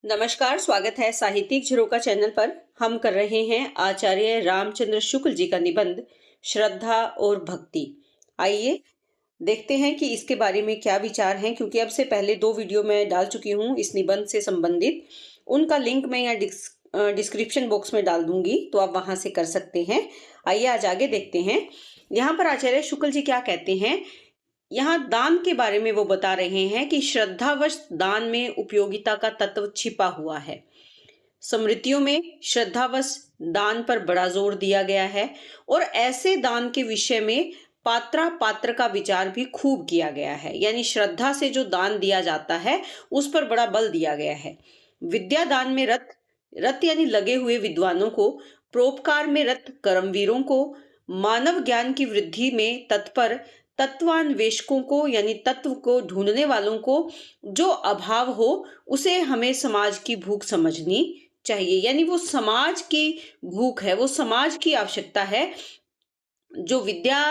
नमस्कार, स्वागत है साहित्यिक झरोका चैनल पर। हम कर रहे हैं आचार्य रामचंद्र शुक्ल जी का निबंध श्रद्धा और भक्ति। आइए देखते हैं कि इसके बारे में क्या विचार हैं, क्योंकि अब से पहले 2 वीडियो मैं डाल चुकी हूँ इस निबंध से संबंधित। उनका लिंक मैं यहाँ डिस्क्रिप्शन बॉक्स में डाल दूंगी, तो आप वहां से कर सकते हैं। आइए आज आगे देखते हैं। यहाँ पर आचार्य शुक्ल जी क्या कहते हैं। यहाँ दान के बारे में वो बता रहे हैं कि श्रद्धावश दान में उपयोगिता का तत्व छिपा हुआ है। स्मृतियों में श्रद्धावश दान पर बड़ा जोर दिया गया है और ऐसे दान के विषय में पात्र का विचार भी खूब किया गया है। यानी श्रद्धा से जो दान दिया जाता है उस पर बड़ा बल दिया गया है। विद्या दान में रत रत यानी लगे हुए विद्वानों को, परोपकार में रत कर्मवीरों को, मानव ज्ञान की वृद्धि में तत्पर तत्वान्वेषकों को यानी तत्व को ढूंढने वालों को जो अभाव हो उसे हमें समाज की भूख समझनी चाहिए। यानी वो समाज की भूख है, वो समाज की आवश्यकता है। जो विद्या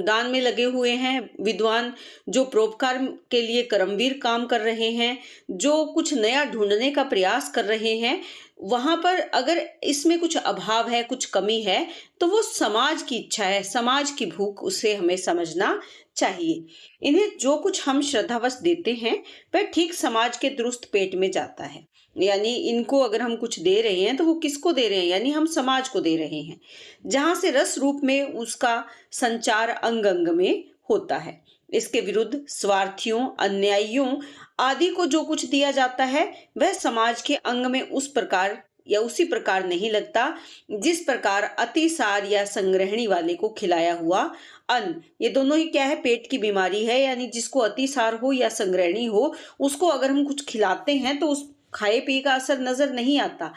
दान में लगे हुए हैं विद्वान, जो परोपकार के लिए कर्मवीर काम कर रहे हैं, जो कुछ नया ढूंढने का प्रयास कर रहे हैं, वहां पर अगर इसमें कुछ अभाव है, कुछ कमी है, तो वो समाज की इच्छा है, समाज की भूख, उसे हमें समझना चाहिए। इन्हें जो कुछ हम श्रद्धावश देते हैं वह ठीक समाज के दुरुस्त पेट में जाता है। यानी इनको अगर हम कुछ दे रहे हैं तो वो किसको दे रहे हैं, यानी हम समाज को दे रहे हैं, जहां से रस रूप में उसका संचार अंग अंग में होता है। इसके विरुद्ध स्वार्थियों, अन्यायियों आदि को जो कुछ दिया जाता है वह समाज के अंग में उस प्रकार या उसी प्रकार नहीं लगता जिस प्रकार अतिसार या संग्रहणी वाले को खिलाया हुआ अन्न, ये दोनों ही क्या है, पेट की बीमारी है। यानी जिसको अतिसार हो या संग्रहणी हो, उसको अगर हम कुछ खिलाते हैं तो उस खाए पिए का असर नजर नहीं आता।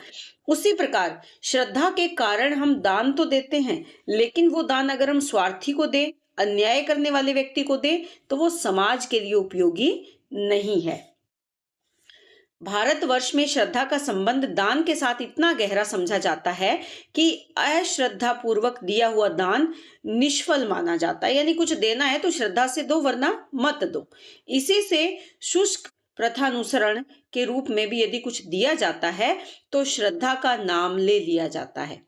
उसी प्रकार श्रद्धा के कारण हम दान तो देते हैं, लेकिन वो दान अगर हम स्वार्थी को दें, अन्याय करने वाले व्यक्ति को दें, तो वो समाज के लिए उपयोगी नहीं है। भारतवर्ष में श्रद्धा का संबंध दान के साथ इतना गहरा समझा जाता है कि अश्रद्धा पूर्वक दिया हुआ दान निष्फल माना जाता है। यानी कुछ देना है तो श्रद्धा से दो, वरना मत दो। इसी से शुष्क प्रथानुसरण के रूप में भी यदि कुछ दिया जाता है तो श्रद्धा का नाम ले लिया जाता है।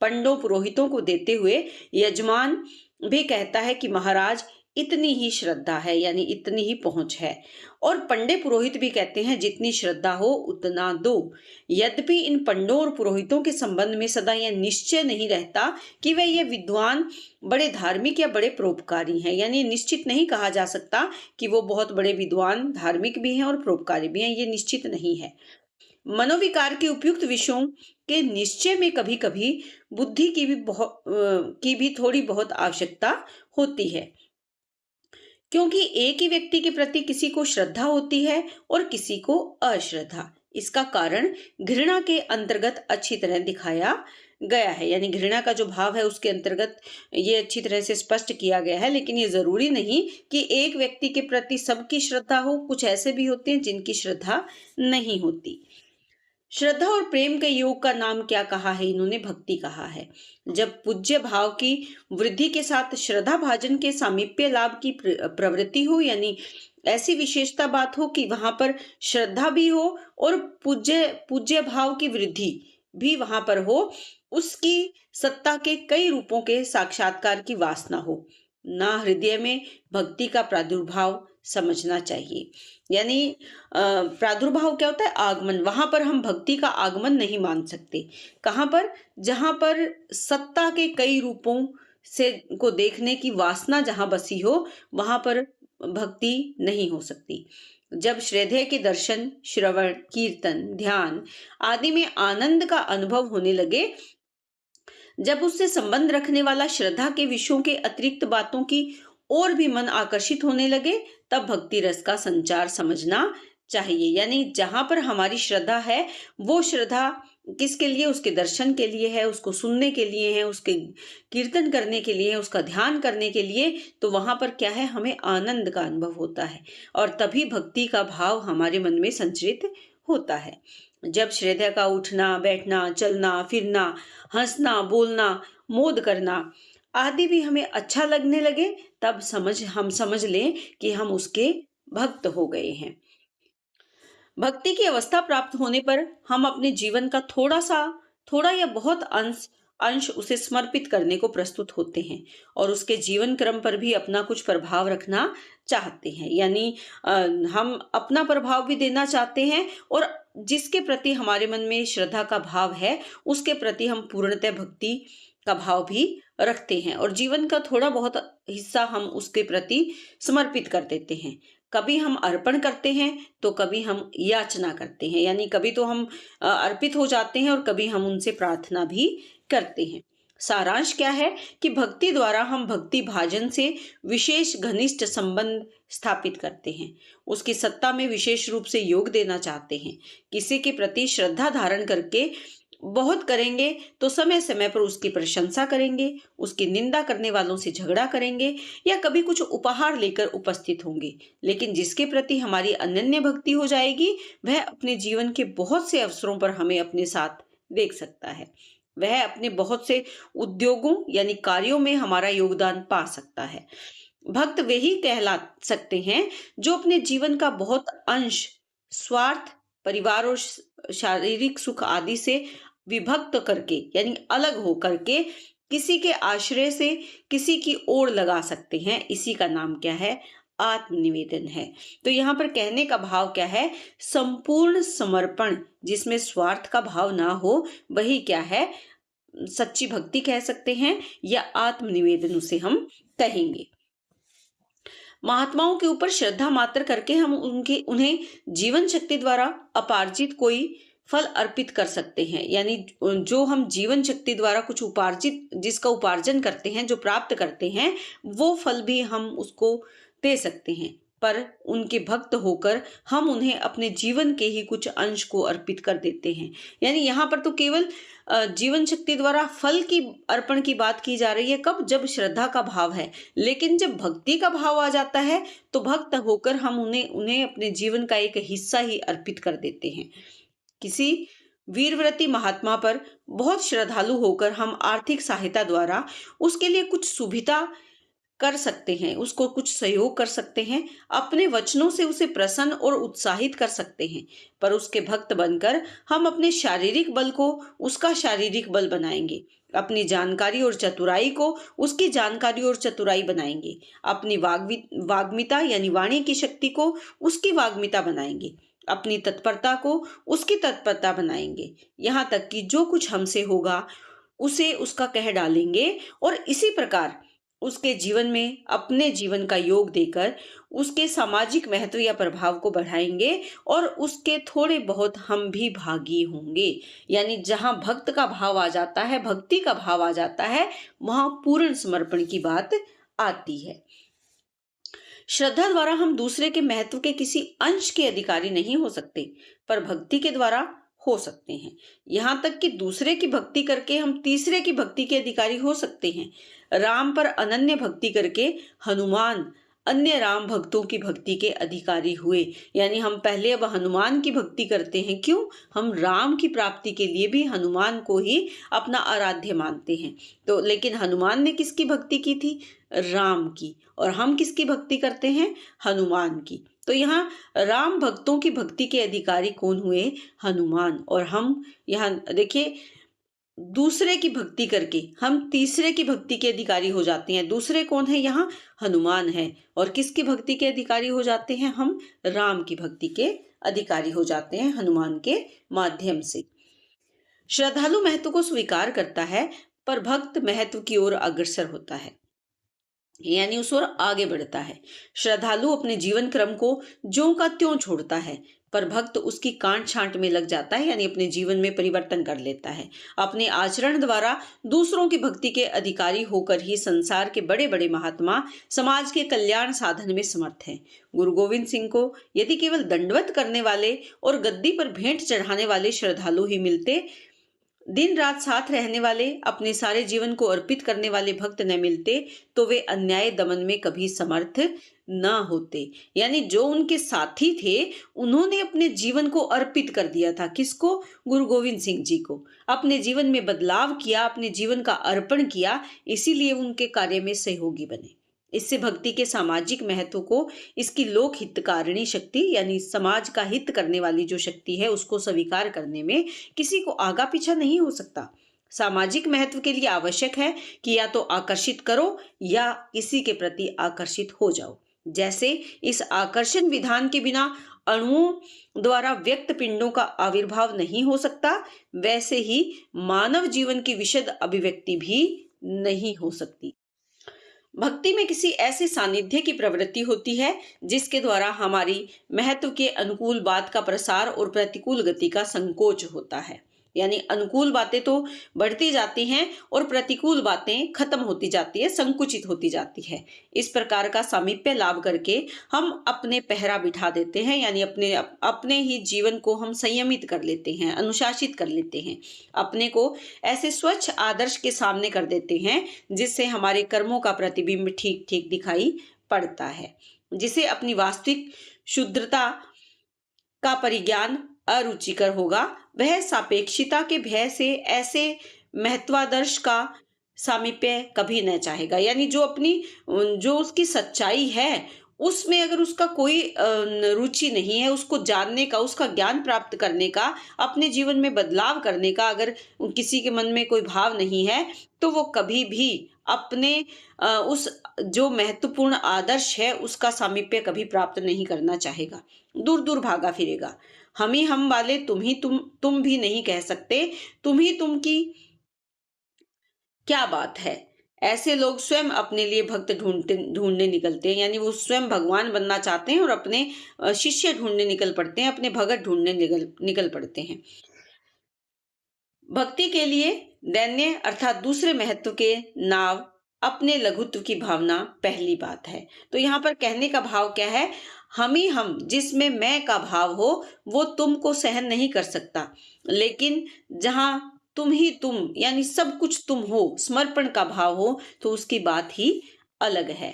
पंडों पुरोहितों को देते हुए यजमान भी कहता है कि महाराज इतनी ही श्रद्धा है, यानी इतनी ही पहुंच है। और पंडे पुरोहित भी कहते हैं जितनी श्रद्धा हो उतना दो। यद्यपि इन पंडों और पुरोहितों के संबंध में सदा यह निश्चय नहीं रहता कि वे ये विद्वान बड़े धार्मिक या बड़े परोपकारी हैं। यानी निश्चित नहीं कहा जा सकता कि वो बहुत बड़े विद्वान, धार्मिक भी हैं और परोपकारी भी हैं, ये निश्चित नहीं है। मनोविकार के उपयुक्त विषयों के निश्चय में कभी कभी बुद्धि की भी थोड़ी बहुत आवश्यकता होती है, क्योंकि एक ही व्यक्ति के प्रति किसी को श्रद्धा होती है और किसी को अश्रद्धा। इसका कारण घृणा के अंतर्गत अच्छी तरह दिखाया गया है। यानी घृणा का जो भाव है उसके अंतर्गत ये अच्छी तरह से स्पष्ट किया गया है। लेकिन ये जरूरी नहीं कि एक व्यक्ति के प्रति सबकी श्रद्धा हो, कुछ ऐसे भी होते हैं जिनकी श्रद्धा नहीं होती। श्रद्धा और प्रेम के योग का नाम क्या कहा है इन्होंने? भक्ति कहा है। जब पूज्य भाव की वृद्धि के साथ श्रद्धा भाजन के सामीप्य लाभ की प्रवृत्ति हो, यानी ऐसी विशेषता बात हो कि वहां पर श्रद्धा भी हो और पूज्य भाव की वृद्धि भी वहां पर हो, उसकी सत्ता के कई रूपों के साक्षात्कार की वासना हो, ना हृदय में भक्ति का प्रादुर्भाव समझना चाहिए। यानी प्रादुर्भाव क्या होता है? आगमन। वहां पर हम भक्ति का आगमन नहीं मान सकते। कहां पर? जहां पर सत्ता के कई रूपों से को देखने की वासना जहां बसी हो, वहां पर भक्ति नहीं हो सकती। जब श्रद्धेय के दर्शन, श्रवण, कीर्तन, ध्यान आदि में आनंद का अनुभव होने लगे, जब उससे संबंध रखने वाला श्रद्धा के विषयों के अतिरिक्त बातों की और भी मन आकर्षित होने लगे, तब भक्ति रस का संचार समझना चाहिए। यानी जहां पर हमारी श्रद्धा है, वो श्रद्धा किसके लिए? उसके दर्शन के लिए है, उसको सुनने के लिए है, उसके कीर्तन करने के लिए है, उसका ध्यान करने के लिए। तो वहां पर क्या है? हमें आनंद का अनुभव होता है और तभी भक्ति का भाव हमारे मन में संचरित होता है। जब श्रद्धा का उठना, बैठना, चलना, फिरना, हंसना, बोलना, मोद करना आदि भी हमें अच्छा लगने लगे, तब हम समझ लें कि हम उसके भक्त हो गए हैं। भक्ति की अवस्था प्राप्त होने पर हम अपने जीवन का थोड़ा या बहुत अंश अंश उसे समर्पित करने को प्रस्तुत होते हैं और उसके जीवन क्रम पर भी अपना कुछ प्रभाव रखना चाहते हैं। यानी अ, हम अपना प्रभाव भी देना चाहते हैं और जिसके प्रति हमारे मन में श्रद्धा का भाव है, उसके प्रति हम पूर्णतः भक्ति का भाव भी रखते हैं और जीवन का थोड़ा बहुत हिस्सा हम उसके प्रति समर्पित कर देते हैं। कभी हम अर्पण करते हैं तो कभी हम याचना करते हैं, यानी कभी तो हम अर्पित हो जाते हैं और कभी हम उनसे प्रार्थना भी करते हैं। सारांश क्या है कि भक्ति द्वारा हम भक्ति भाजन से विशेष घनिष्ठ संबंध स्थापित करते हैं, उसकी सत्ता में विशेष रूप से योग देना चाहते हैं, किसी के प्रति श्रद्धा धारण करके बहुत करेंगे तो समय समय पर उसकी प्रशंसा करेंगे, उसकी निंदा करने वालों से झगड़ा करेंगे या कभी कुछ उपहार लेकर उपस्थित होंगे। लेकिन जिसके प्रति हमारी अनन्य भक्ति हो जाएगी, वह अपने जीवन के बहुत से अवसरों पर हमें अपने साथ देख सकता है। वह अपने बहुत से उद्योगों यानी कार्यों में हमारा योगदान पा सकता है। भक्त वे ही कहला सकते हैं जो अपने जीवन का बहुत अंश स्वार्थ, परिवार और शारीरिक सुख आदि से विभक्त करके यानी अलग हो करके किसी के आश्रय से किसी की ओर लगा सकते हैं। इसी का नाम क्या है? आत्मनिवेदन है। तो यहाँ पर कहने का भाव क्या है? संपूर्ण समर्पण, जिसमें स्वार्थ का भाव ना हो, वही क्या है? सच्ची भक्ति कह सकते हैं या आत्मनिवेदन उसे हम कहेंगे। महात्माओं के ऊपर श्रद्धा मात्र करके हम उन्हें जीवन शक्ति द्वारा अपार्जित कोई फल अर्पित कर सकते हैं। यानी जो हम जीवन शक्ति द्वारा कुछ जिसका उपार्जन करते हैं, जो प्राप्त करते हैं, वो फल भी हम उसको दे सकते हैं। पर उनके भक्त होकर हम उन्हें अपने जीवन के ही कुछ अंश को अर्पित कर देते हैं। यानी यहाँ पर तो केवल जीवन शक्ति द्वारा फल की अर्पण की बात की जा रही है। कब? जब श्रद्धा का भाव है। लेकिन जब भक्ति का भाव आ जाता है तो भक्त होकर हम उन्हें अपने जीवन का एक हिस्सा ही अर्पित कर देते हैं। किसी वीरव्रती महात्मा पर बहुत श्रद्धालु होकर हम आर्थिक सहायता द्वारा उसके लिए कुछ सुविधा कर सकते हैं, उसको कुछ सहयोग कर सकते हैं, अपने वचनों से उसे प्रसन्न और उत्साहित कर सकते हैं। पर उसके भक्त बनकर हम अपने शारीरिक बल को उसका शारीरिक बल बनाएंगे, अपनी जानकारी और चतुराई को उसकी जानकारी और चतुराई बनाएंगे, अपनी वाग्मिता यानी वाणी की शक्ति को उसकी वाग्मिता बनाएंगे, अपनी तत्परता को उसकी तत्परता बनाएंगे, यहाँ तक कि जो कुछ हमसे होगा उसे उसका कह डालेंगे और इसी प्रकार उसके जीवन में अपने जीवन का योग देकर उसके सामाजिक महत्व या प्रभाव को बढ़ाएंगे और उसके थोड़े बहुत हम भी भागी होंगे। यानी जहां भक्त का भाव आ जाता है, भक्ति का भाव आ जाता है, वहां पूर्ण समर्पण की बात आती है। श्रद्धा द्वारा हम दूसरे के महत्व के किसी अंश के अधिकारी नहीं हो सकते, पर भक्ति के द्वारा हो सकते हैं। यहाँ तक कि दूसरे की भक्ति करके हम तीसरे की भक्ति के अधिकारी हो सकते हैं। राम पर अनन्य भक्ति करके हनुमान अन्य राम भक्तों की भक्ति के अधिकारी हुए। यानी हम पहले अब हनुमान की भक्ति करते हैं। क्यों? हम राम की प्राप्ति के लिए भी हनुमान को ही अपना आराध्य मानते हैं। तो लेकिन हनुमान ने किसकी भक्ति की थी? राम की। और हम किसकी भक्ति करते हैं? हनुमान की। तो यहाँ राम भक्तों की भक्ति के अधिकारी कौन हुए? हनुमान। और हम यहाँ देखिए, दूसरे की भक्ति करके हम तीसरे की भक्ति के अधिकारी हो जाते हैं। दूसरे कौन है? यहाँ हनुमान है। और किसकी भक्ति के अधिकारी हो जाते हैं? हम राम की भक्ति के अधिकारी हो जाते हैं हनुमान के माध्यम से। श्रद्धालु महत्व को स्वीकार करता है, पर भक्त महत्व की ओर अग्रसर होता है, यानी उस ओर आगे बढ़ता है। श्रद्धालु अपने जीवन क्रम को ज्यों का त्यों छोड़ता है, पर भक्त उसकी कांट छांट में लग जाता है, यानी अपने जीवन में परिवर्तन कर लेता है। अपने आचरण द्वारा दूसरों की भक्ति के अधिकारी होकर ही संसार के बड़े बड़े महात्मा समाज के कल्याण साधन में समर्थ हैं। गुरु गोविंद सिंह को यदि केवल दंडवत करने वाले और गद्दी पर भेंट चढ़ाने वाले श्रद्धालु ही मिलते, दिन रात साथ रहने वाले, अपने सारे जीवन को अर्पित करने वाले भक्त न मिलते, तो वे अन्याय दमन में कभी समर्थ न होते। यानी जो उनके साथी थे, उन्होंने अपने जीवन को अर्पित कर दिया था। किसको? गुरु गोविंद सिंह जी को। अपने जीवन में बदलाव किया, अपने जीवन का अर्पण किया, इसीलिए उनके कार्य में सहयोगी बने। इससे भक्ति के सामाजिक महत्व को इसकी लोक हितकारिणी शक्ति यानी समाज का हित करने वाली जो शक्ति है उसको स्वीकार करने में किसी को आगा पीछा नहीं हो सकता। सामाजिक महत्व के लिए आवश्यक है कि या तो आकर्षित करो या किसी के प्रति आकर्षित हो जाओ। जैसे इस आकर्षण विधान के बिना अणुओं द्वारा व्यक्त पिंडों का आविर्भाव नहीं हो सकता, वैसे ही मानव जीवन की विशद अभिव्यक्ति भी नहीं हो सकती। भक्ति में किसी ऐसे सानिध्य की प्रवृत्ति होती है जिसके द्वारा हमारी महत्व के अनुकूल बात का प्रसार और प्रतिकूल गति का संकोच होता है। यानी अनुकूल बातें तो बढ़ती जाती हैं और प्रतिकूल बातें खत्म होती जाती है, संकुचित होती जाती है। इस प्रकार का सामीप्य लाभ करके हम अपने पहरा बिठा देते हैं, यानी अपने ही जीवन को हम संयमित कर लेते हैं, अनुशासित कर लेते हैं, अपने को ऐसे स्वच्छ आदर्श के सामने कर देते हैं जिससे हमारे कर्मों का प्रतिबिंब ठीक ठीक दिखाई पड़ता है। जिसे अपनी वास्तविक शुद्धता का परिज्ञान अरुचिकर होगा, वह सापेक्षिता के भय से ऐसे महत्वादर्श का सामीप्य कभी न चाहेगा। यानी जो उसकी सच्चाई है उसमें अगर उसका कोई रुचि नहीं है, उसको जानने का, उसका ज्ञान प्राप्त करने का, अपने जीवन में बदलाव करने का अगर किसी के मन में कोई भाव नहीं है, तो वो कभी भी अपने उस जो महत्वपूर्ण आदर्श है उसका सामीप्य कभी प्राप्त नहीं करना चाहेगा। दूर दूर भागा फिरेगा। हम ही हम वाले, तुम भी नहीं कह सकते, तुम ही तुम की क्या बात है। ऐसे लोग स्वयं अपने लिए भक्त ढूंढने निकलते हैं, यानी वो स्वयं भगवान बनना चाहते हैं और अपने शिष्य ढूंढने निकल पड़ते हैं, अपने भगत ढूंढने निकल पड़ते हैं। भक्ति के लिए दैन्य अर्थात दूसरे महत्व के नाव अपने लघुत्व की भावना पहली बात है। तो यहाँ पर कहने का भाव क्या है? हम ही हम, जिसमें मैं का भाव हो वो तुमको सहन नहीं कर सकता, लेकिन जहां तुम ही तुम यानी सब कुछ तुम हो, समर्पण का भाव हो, तो उसकी बात ही अलग है।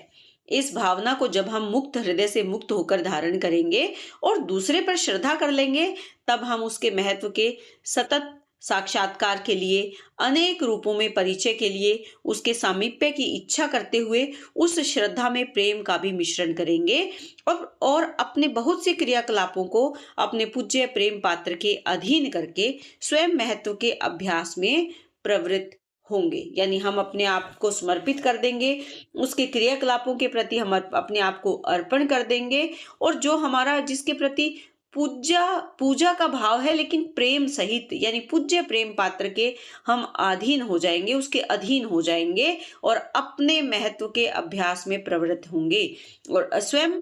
इस भावना को जब हम मुक्त हृदय से मुक्त होकर धारण करेंगे और दूसरे पर श्रद्धा कर लेंगे, तब हम उसके महत्व के सतत साक्षात्कार के लिए, अनेक रूपों में परिचय के लिए, उसके सामीप्य की इच्छा करते हुए उस श्रद्धा में प्रेम का भी मिश्रण करेंगे और अपने बहुत से क्रियाकलापों को अपने पूज्य प्रेम पात्र के अधीन करके स्वयं महत्व के अभ्यास में प्रवृत्त होंगे। यानी हम अपने आप को समर्पित कर देंगे, उसके क्रियाकलापों के प्रति हम अपने आप को अर्पण कर देंगे, और जो हमारा जिसके प्रति पूजा का भाव है लेकिन प्रेम सहित, यानी पूज्य प्रेम पात्र के हम अधीन हो जाएंगे, उसके अधीन हो जाएंगे और अपने महत्व के अभ्यास में प्रवृत्त होंगे। और स्वयं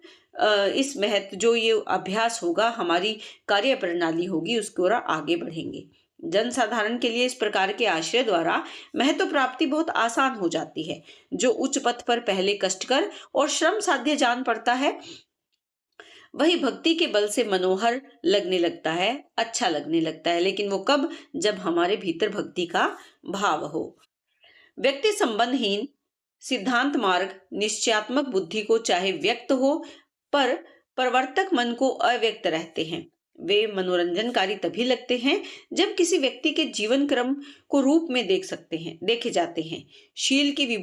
इस महत्व जो ये अभ्यास होगा, हमारी कार्य प्रणाली होगी, उसकी ओर आगे बढ़ेंगे। जनसाधारण के लिए इस प्रकार के आश्रय द्वारा महत्व प्राप्ति बहुत आसान हो जाती है। जो उच्च पथ पर पहले कष्टकर और श्रम साध्य जान पड़ता है, वही भक्ति के बल से मनोहर लगने लगता है, अच्छा लगने लगता है। लेकिन वो कब? जब हमारे भीतर भक्ति का भाव हो। व्यक्ति संबंधहीन सिद्धांत मार्ग निश्चयात्मक बुद्धि को चाहे व्यक्त हो, पर प्रवर्तक मन को अव्यक्त रहते हैं। वे मनोरंजनकारी तभी लगते हैं जब किसी व्यक्ति के जीवन क्रम को रूप में देखे जाते हैं। शील की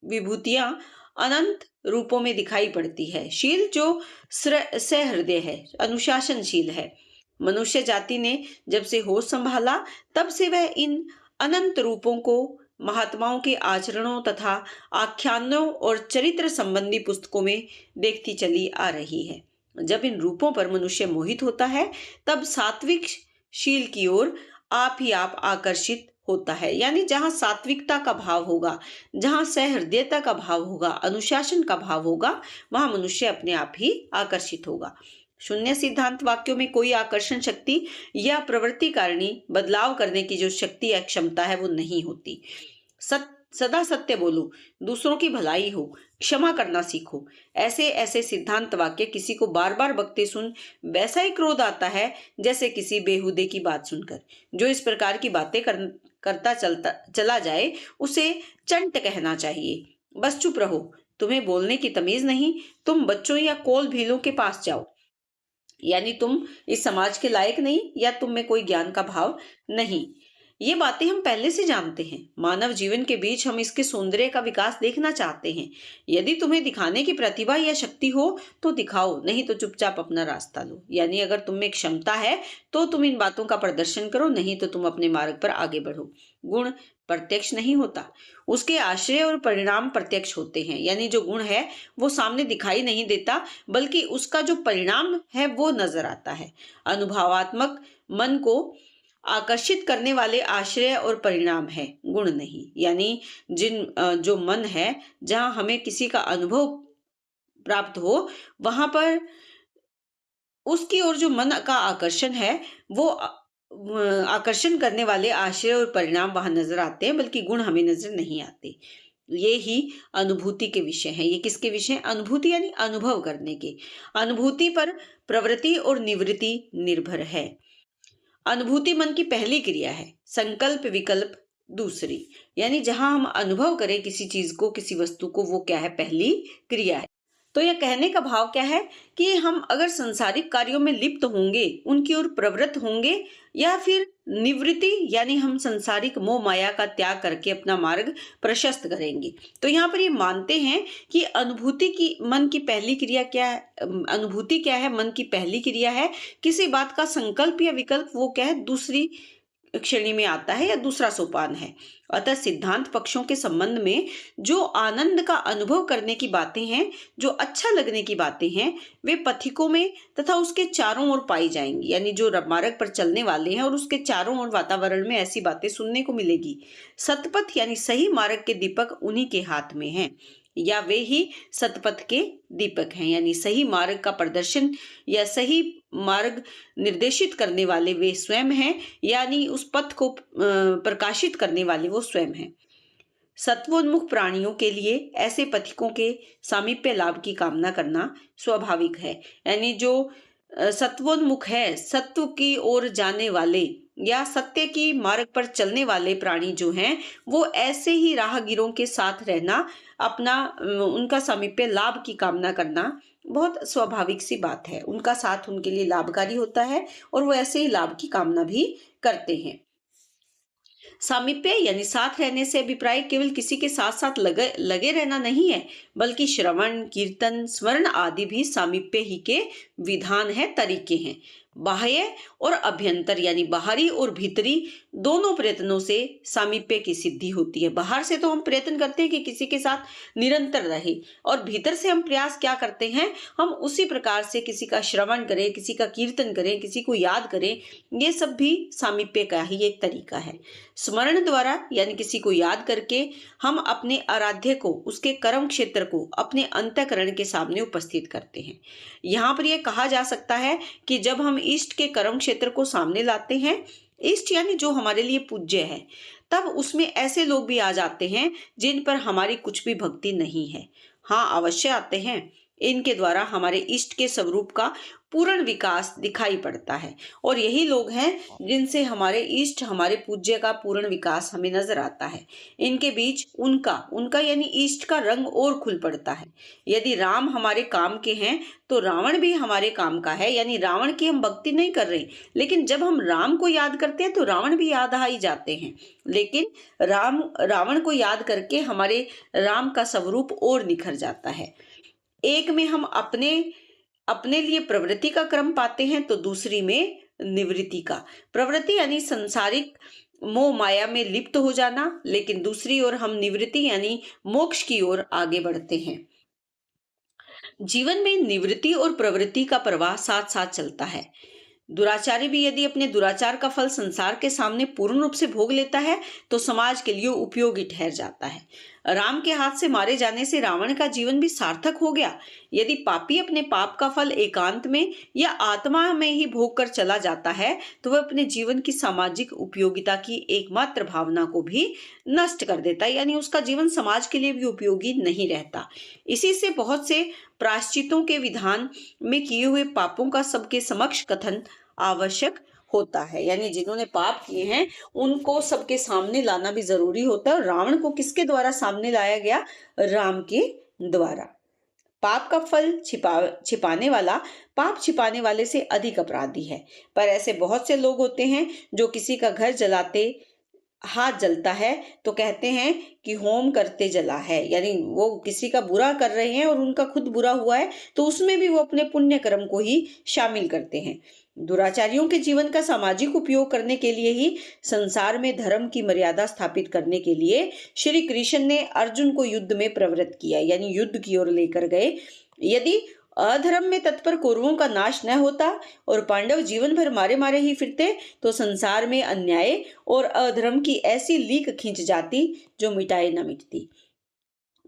विभूतियां अनंत रूपों में दिखाई पड़ती है। शील जो सहृदय है, अनुशासनशील है। मनुष्य जाति ने जब से होश संभाला, तब से वह इन अनंत रूपों को महात्माओं के आचरणों तथा आख्यानों और चरित्र संबंधी पुस्तकों में देखती चली आ रही है। जब इन रूपों पर मनुष्य मोहित होता है, तब सात्विक शील की ओर आप ही आप आकर्षित होता है। यानी जहां सात्विकता का भाव होगा, जहां सहृदयता का भाव होगा, अनुशासन का भाव होगा, वहां मनुष्य अपने आप ही आकर्षित होगा। शून्य सिद्धांत वाक्यों में कोई आकर्षण शक्ति या प्रवृत्ति कारिणी बदलाव करने की जो शक्ति या क्षमता है वो नहीं होती। सदा सत्य बोलो, दूसरों की भलाई हो, क्षमा करना सीखो, ऐसे ऐसे सिद्धांत वाक्य किसी को बार बार बकते सुन वैसा ही क्रोध आता है जैसे किसी बेहुदे की बात सुनकर। जो इस प्रकार की बातें करता चला जाए, उसे चंट कहना चाहिए। बस चुप रहो, तुम्हें बोलने की तमीज नहीं, तुम बच्चों या कोल भीलों के पास जाओ। यानी तुम इस समाज के लायक नहीं, या तुम में कोई ज्ञान का भाव नहीं। ये बातें हम पहले से जानते हैं। मानव जीवन के बीच हम इसके सौंदर्य का विकास देखना चाहते हैं। यदि तुम्हें दिखाने की प्रतिभा या शक्ति हो तो दिखाओ, नहीं तो चुपचाप अपना रास्ता लो। यानी अगर तुम में क्षमता है तो तुम इन बातों का प्रदर्शन करो, नहीं तो तुम अपने मार्ग पर आगे बढ़ो। गुण प्रत्यक्ष नहीं होता, उसके आश्रय और परिणाम प्रत्यक्ष होते हैं। यानी जो गुण है वो सामने दिखाई नहीं देता, बल्कि उसका जो परिणाम है वो नजर आता है। अनुभवात्मक मन को आकर्षित करने वाले आश्रय और परिणाम है, गुण नहीं। यानी जो मन है, जहां हमें किसी का अनुभव प्राप्त हो, वहां पर उसकी ओर जो मन का आकर्षण है वो आकर्षण करने वाले आश्रय और परिणाम वहां नजर आते हैं, बल्कि गुण हमें नजर नहीं आते। ये ही अनुभूति के विषय हैं। ये किसके विषय हैं? अनुभूति यानी अनुभव करने के। अनुभूति पर प्रवृत्ति और निवृत्ति निर्भर है। अनुभूति मन की पहली क्रिया है, संकल्प विकल्प दूसरी। यानी जहां हम अनुभव करें किसी चीज को, किसी वस्तु को, वो क्या है? पहली क्रिया है। तो यह कहने का भाव क्या है कि हम अगर संसारिक कार्यों में लिप्त होंगे, उनकी ओर प्रवृत्त होंगे, या फिर निवृत्ति यानी हम संसारिक मोह माया का त्याग करके अपना मार्ग प्रशस्त करेंगे। तो यहाँ पर ये मानते हैं कि अनुभूति की मन की पहली क्रिया क्या है? अनुभूति क्या है? मन की पहली क्रिया है। किसी बात का संकल्प या विकल्प वो क्या है? दूसरी श्रेणी में आता है या दूसरा सोपान है। अतः सिद्धांत पक्षों के संबंध में जो आनंद का अनुभव करने की बातें हैं, जो अच्छा लगने की बातें हैं, वे पथिकों में तथा उसके चारों ओर पाई जाएंगी। यानी जो मार्ग पर चलने वाले हैं और उसके चारों ओर वातावरण में ऐसी बातें सुनने को मिलेगी। सतपथ यानी सही मार्ग के दीपक उन्हीं के हाथ में हैं, या वे ही सतपथ के दीपक हैं। यानी सही मार्ग का प्रदर्शन या सही मार्ग निर्देशित करने वाले वे स्वयं हैं, यानी उस पथ को प्रकाशित करने वाले वो स्वयं हैं। सत्वोन्मुख प्राणियों के लिए ऐसे पथिकों के सामीप्य लाभ की कामना करना स्वाभाविक है। यानी जो सत्वोन्मुख है, सत्व की ओर जाने वाले या सत्य की मार्ग पर चलने वाले प्राणी जो हैं, वो ऐसे ही राहगीरों के साथ रहना, अपना उनका सामीप्य लाभ की कामना करना बहुत स्वाभाविक सी बात है। उनका साथ उनके लिए लाभकारी होता है और वो ऐसे ही लाभ की कामना भी करते हैं। सामीप्य यानी साथ रहने से अभिप्राय केवल किसी के साथ साथ लगे रहना नहीं है, बल्कि श्रवण, कीर्तन, स्मरण आदि भी सामीप्य ही के विधान है, तरीके हैं। बाह्य और अभ्यंतर यानी बाहरी और भीतरी दोनों प्रयत्नों से सामीप्य की सिद्धि होती है। बाहर से तो हम प्रयत्न करते हैं कि किसी के साथ निरंतर रहे, और भीतर से हम प्रयास क्या करते हैं? हम उसी प्रकार से किसी का श्रवण करें, किसी का कीर्तन करें, किसी को याद करें। ये सब भी सामीप्य का ही एक तरीका है। स्मरण द्वारा यानी किसी को याद करके हम अपने आराध्य को, उसके कर्म क्षेत्र को अपने अंतःकरण के सामने उपस्थित करते हैं। यहाँ पर यह कहा जा सकता है कि जब हम इष्ट के कर्म क्षेत्र को सामने लाते हैं, इष्ट यानी जो हमारे लिए पूज्य है, तब उसमें ऐसे लोग भी आ जाते हैं जिन पर हमारी कुछ भी भक्ति नहीं है। हाँ, अवश्य आते हैं। इनके द्वारा हमारे इष्ट के स्वरूप का पूर्ण विकास दिखाई पड़ता है, और यही लोग हैं जिनसे हमारे इष्ट, हमारे पूज्य का पूर्ण विकास हमें नजर आता है। इनके बीच उनका यानी इष्ट का रंग और खुल पड़ता है। यदि राम हमारे काम के हैं तो रावण भी हमारे काम का है। यानी रावण की हम भक्ति नहीं कर रहे, लेकिन जब हम राम को याद करते हैं तो रावण भी याद आ ही जाते हैं। लेकिन रावण को याद करके हमारे राम का स्वरूप और निखर जाता है। एक में हम अपने लिए प्रवृत्ति का क्रम पाते हैं, तो दूसरी में निवृत्ति का। प्रवृत्ति यानी संसारिक मोह माया में लिप्त हो जाना, लेकिन दूसरी ओर हम निवृत्ति यानी मोक्ष की ओर आगे बढ़ते हैं। जीवन में निवृत्ति और प्रवृत्ति का प्रवाह साथ साथ चलता है। दुराचारी भी यदि अपने दुराचार का फल संसार के सामने पूर्ण रूप से भोग लेता है तो समाज के लिए उपयोगी ठहर जाता है। राम के हाथ से मारे जाने से रावण का जीवन भी सार्थक हो गया। यदि पापी अपने पाप का फल एकांत में या आत्मा में ही भोग कर चला जाता है तो वह अपने जीवन की सामाजिक उपयोगिता की एकमात्र भावना को भी नष्ट कर देता है। यानी उसका जीवन समाज के लिए भी उपयोगी नहीं रहता। इसी से बहुत से प्रायश्चितों के विधान में किए हुए पापों का सबके समक्ष कथन आवश्यक होता है। यानी जिन्होंने पाप किए हैं उनको सबके सामने लाना भी जरूरी होता है। रावण को किसके द्वारा सामने लाया गया? राम के द्वारा। पाप का फल छिपाने वाला पाप छिपाने वाले से अधिक अपराधी है। पर ऐसे बहुत से लोग होते हैं जो किसी का घर जलाते हाथ जलता है तो कहते हैं कि होम करते जला है, यानी वो किसी का बुरा कर रहे हैं और उनका खुद बुरा हुआ है तो उसमें भी वो अपने पुण्य कर्म को ही शामिल करते हैं। दुराचारियों के जीवन का सामाजिक उपयोग करने के लिए ही संसार में धर्म की मर्यादा स्थापित करने के लिए श्री कृष्ण ने अर्जुन को युद्ध में प्रवृत्त किया, यानी युद्ध की ओर लेकर गए। यदि अधर्म में तत्पर कौरवों का नाश न होता और पांडव जीवन भर मारे मारे ही फिरते तो संसार में अन्याय और अधर्म की ऐसी लीक खींच जाती जो मिटाए न मिटती।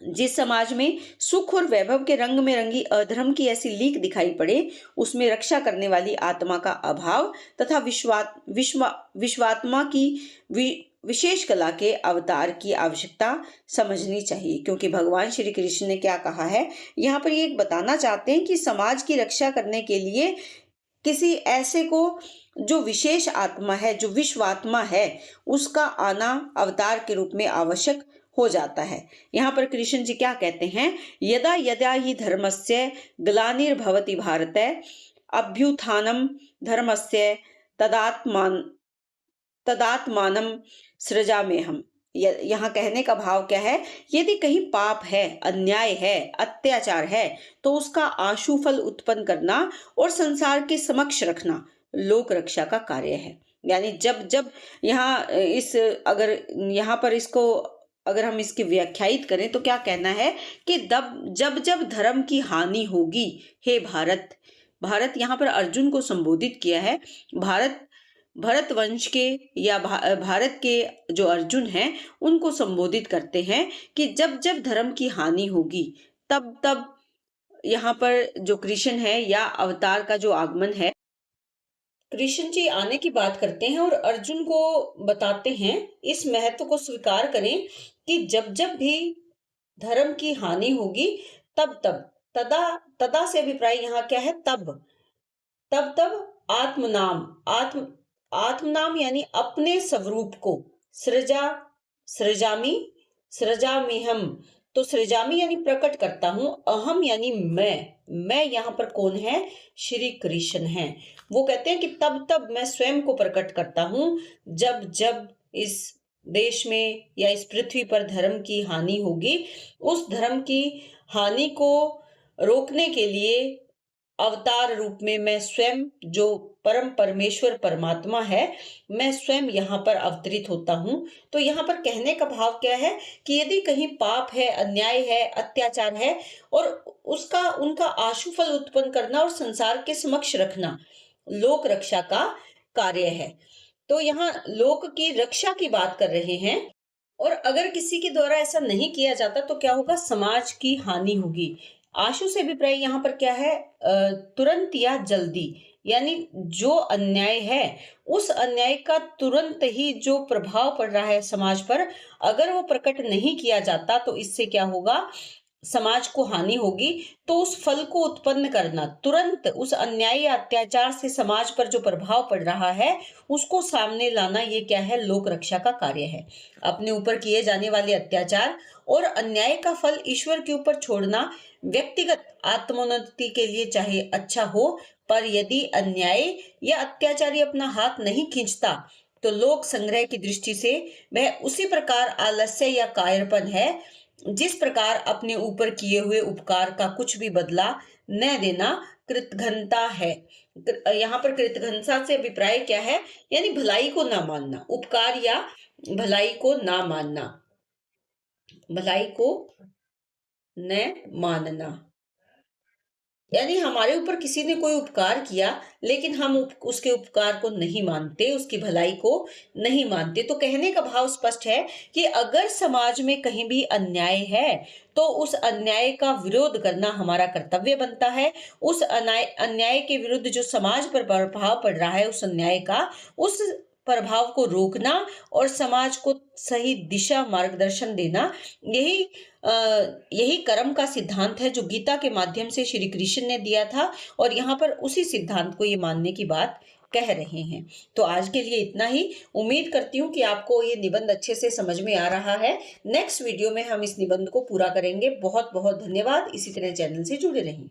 जिस समाज में सुख और वैभव के रंग में रंगी अधर्म की ऐसी लीक दिखाई पड़े उसमें रक्षा करने वाली आत्मा का अभाव तथा विश्वात्मा की विशेष कला के अवतार की आवश्यकता समझनी चाहिए। क्योंकि भगवान श्री कृष्ण ने क्या कहा है, यहाँ पर ये एक बताना चाहते हैं कि समाज की रक्षा करने के लिए किसी ऐसे को जो विशेष आत्मा है, जो विश्वात्मा है, उसका आना अवतार के रूप में आवश्यक हो जाता है। यहाँ पर कृष्ण जी क्या कहते हैं, यदा यदा ही धर्मस्य ग्लानिर्भवति भारत अभ्युत्थानम धर्मस्य तदात्मानम सृजाम्यहम्। यहाँ कहने का भाव क्या है, यदि कहीं पाप है, अन्याय है, अत्याचार है तो उसका आशु फल उत्पन्न करना और संसार के समक्ष रखना लोक रक्षा का कार्य है। यानी जब जब यहाँ इस अगर यहाँ पर इसको अगर हम इसकी व्याख्यायित करें तो क्या कहना है कि जब जब धर्म की हानि होगी, हे भारत, भारत यहाँ पर अर्जुन को संबोधित किया है। भरत वंश के या भारत के जो अर्जुन हैं उनको संबोधित करते हैं कि जब जब धर्म की हानि होगी तब तब यहाँ पर जो कृष्ण है या अवतार का जो आगमन है, कृष्ण जी आने की बात करते हैं और अर्जुन को बताते हैं इस महत्व को स्वीकार करें कि जब जब भी धर्म की हानि होगी तब तब, तदा तदा से अभिप्राय यहाँ क्या है, तब आत्मनाम यानी अपने स्वरूप को सृजामी हम, तो सृजामी यानी प्रकट करता हूं, अहम यानी मैं यहाँ पर कौन है, श्री कृष्ण है। वो कहते हैं कि तब तब मैं स्वयं को प्रकट करता हूं जब जब इस देश में या इस पृथ्वी पर धर्म की हानि होगी। उस धर्म की हानि को रोकने के लिए अवतार रूप में मैं स्वयं, जो परम परमेश्वर परमात्मा है, मैं स्वयं यहाँ पर अवतरित होता हूँ। तो यहाँ पर कहने का भाव क्या है कि यदि कहीं पाप है, अन्याय है, अत्याचार है और उसका उनका आशुफल उत्पन्न करना और संसार के समक्ष रखना लोक रक्षा का कार्य है। तो यहाँ लोक की रक्षा की बात कर रहे हैं और अगर किसी के द्वारा ऐसा नहीं किया जाता तो क्या होगा, समाज की हानि होगी। आशु से अभिप्राय यहाँ पर क्या है, तुरंत या जल्दी, यानी जो अन्याय है उस अन्याय का तुरंत ही जो प्रभाव पड़ रहा है समाज पर, अगर वो प्रकट नहीं किया जाता तो इससे क्या होगा, समाज को हानि होगी। तो उस फल को उत्पन्न करना, तुरंत उस अन्याय या अत्याचार से समाज पर जो प्रभाव पड़ रहा है उसको सामने लाना, ये क्या है, लोक रक्षा का कार्य है। अपने ऊपर किए जाने वाले अत्याचार और अन्याय का फल ईश्वर के ऊपर छोड़ना व्यक्तिगत आत्मोन्नति के लिए चाहे अच्छा हो, पर यदि अन्याय या अत्याचारी अपना हाथ नहीं खींचता तो लोक संग्रह की दृष्टि से वह उसी प्रकार आलस्य या कायरपन है जिस प्रकार अपने ऊपर किए हुए उपकार का कुछ भी बदला न देना कृतघ्नता है। यहाँ पर कृतघ्नता से अभिप्राय क्या है, यानी भलाई को ना मानना, उपकार या भलाई को ना मानना, भलाई को न मानना, यानी हमारे ऊपर किसी ने कोई उपकार किया लेकिन हम उसके उपकार को नहीं मानते, उसकी भलाई को नहीं मानते। तो कहने का भाव स्पष्ट है कि अगर समाज में कहीं भी अन्याय है तो उस अन्याय का विरोध करना हमारा कर्तव्य बनता है। उस अन्याय के विरुद्ध जो समाज पर प्रभाव पड़ रहा है, उस अन्याय का, उस प्रभाव को रोकना और समाज को सही दिशा मार्गदर्शन देना, यही कर्म का सिद्धांत है जो गीता के माध्यम से श्री कृष्ण ने दिया था और यहाँ पर उसी सिद्धांत को ये मानने की बात कह रहे हैं। तो आज के लिए इतना ही। उम्मीद करती हूँ कि आपको ये निबंध अच्छे से समझ में आ रहा है। नेक्स्ट वीडियो में हम इस निबंध को पूरा करेंगे। बहुत बहुत धन्यवाद। इसी तरह चैनल से जुड़े रहें।